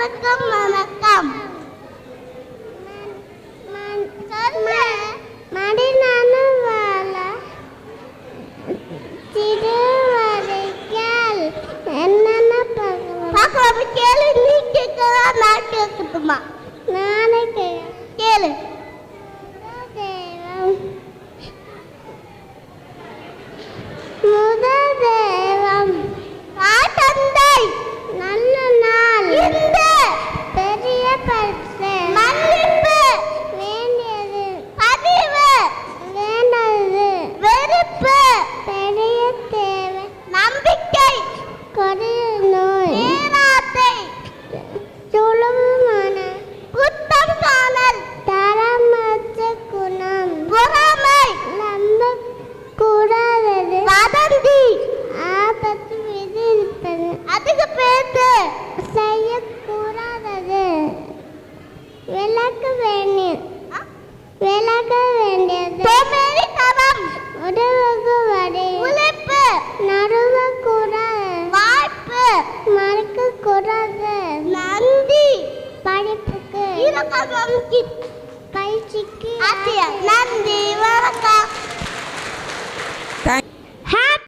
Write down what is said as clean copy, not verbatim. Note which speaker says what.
Speaker 1: அனைவருக்கும் வணக்கம். மடிநானும் வாழ திருவரைகள் என்னென்ன பார்க்கலாம். கேளு, நீ கேட்கலாம், நான் கேட்கட்டுமா? நானே கேளு. முதல் தேவம் தந்தை நல்ல நாள் இந்த பெரிய பரிசு மன்னிப்பு வேண்டியது பதிவு வேண்டது வெறுப்பு பெரிய தேவை நம்பிக்கை கொடிய நோய் ஏமாத்தை சுலபமான குத்தம் காணல் தரமற்ற குணம் பொறாமை நம்ப கூடாதது வதந்தி ஆபத்து விதிப்பது அதிக பேச்சு செய்யக்கூடாதது விளக்க வேண்டியது தவம் உடவுக்கு வடி உழைப்பு நடுவ கூடாது வாய்ப்பு மறுக்க கூடாது நன்றி படிப்புக்கு பயிற்சிக்கு நன்றி வணக்கம்.